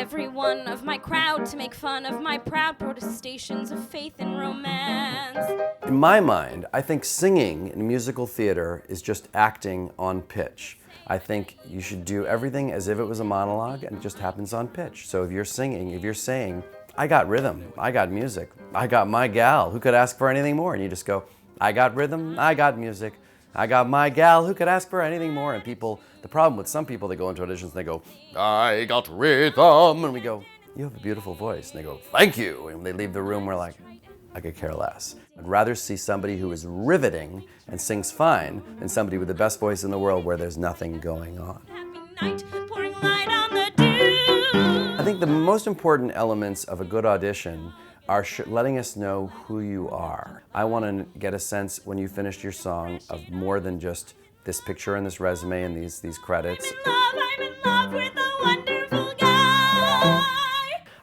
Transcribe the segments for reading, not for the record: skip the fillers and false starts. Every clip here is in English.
every one of my crowd to make fun of my proud protestations of faith and romance. In my mind, I think singing in musical theater is just acting on pitch. I think you should do everything as if it was a monologue and it just happens on pitch. So if you're singing, if you're saying, I got rhythm, I got music, I got my gal, who could ask for anything more? And you just go, I got rhythm, I got music, I got my gal, who could ask for anything more? And people, the problem with some people, they go into auditions and they go, I got rhythm. And we go, you have a beautiful voice. And they go, thank you. And when they leave the room, we're like, I could care less. I'd rather see somebody who is riveting and sings fine than somebody with the best voice in the world where there's nothing going on. Happy night, pouring light on the dew. I think the most important elements of a good audition are letting us know who you are. I want to get a sense when you finished your song of more than just this picture and this resume and these credits. I'm in love with a wonderful guy.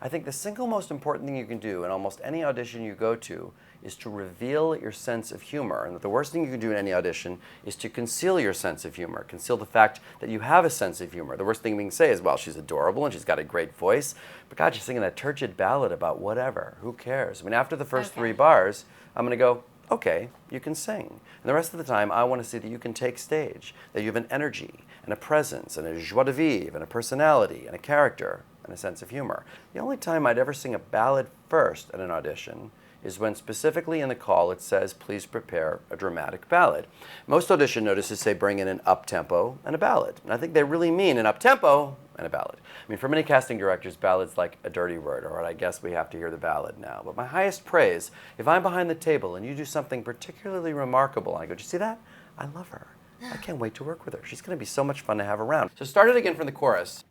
I think the single most important thing you can do in almost any audition you go to is to reveal your sense of humor. And the worst thing you can do in any audition is to conceal your sense of humor, conceal the fact that you have a sense of humor. The worst thing we can say is, well, she's adorable and she's got a great voice, but God, she's singing that turgid ballad about whatever. Who cares? I mean, after the first 3 bars, I'm going to go, okay, you can sing. And the rest of the time, I want to see that you can take stage, that you have an energy and a presence and a joie de vivre and a personality and a character and a sense of humor. The only time I'd ever sing a ballad first at an audition is when specifically in the call it says, please prepare a dramatic ballad. Most audition notices say bring in an up-tempo and a ballad. And I think they really mean an up-tempo and a ballad. I mean, for many casting directors, ballad's like a dirty word, or I guess we have to hear the ballad now. But my highest praise, if I'm behind the table and you do something particularly remarkable, and I go, did you see that? I love her. I can't wait to work with her. She's going to be so much fun to have around. So start it again from the chorus.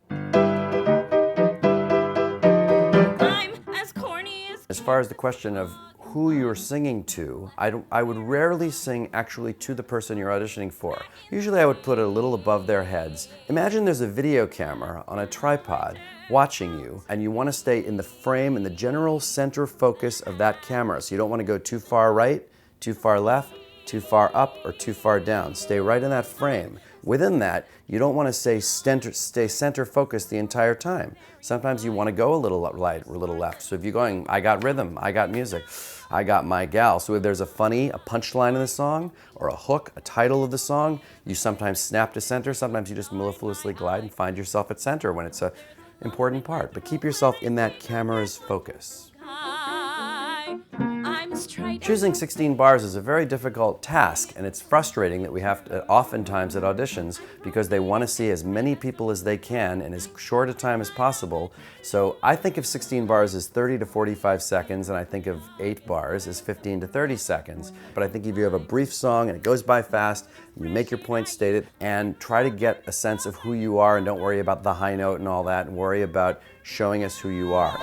As far as the question of who you're singing to, I would rarely sing actually to the person you're auditioning for. Usually I would put it a little above their heads. Imagine there's a video camera on a tripod watching you, and you want to stay in the frame, in the general center focus of that camera. So you don't want to go too far right, too far left, too far up, or too far down. Stay right in that frame. Within that, you don't want to stay center focused the entire time. Sometimes you want to go a little right or a little left. So if you're going, I got rhythm, I got music, I got my gal. So if there's a punchline in the song, or a hook, a title of the song, you sometimes snap to center, sometimes you just mellifluously glide and find yourself at center when it's an important part. But keep yourself in that camera's focus. Choosing 16 bars is a very difficult task, and it's frustrating that we have to, oftentimes at auditions, because they want to see as many people as they can in as short a time as possible. So I think of 16 bars as 30 to 45 seconds, and I think of 8 bars as 15 to 30 seconds. But I think if you have a brief song and it goes by fast, you make your point stated, and try to get a sense of who you are, and don't worry about the high note and all that, and worry about showing us who you are.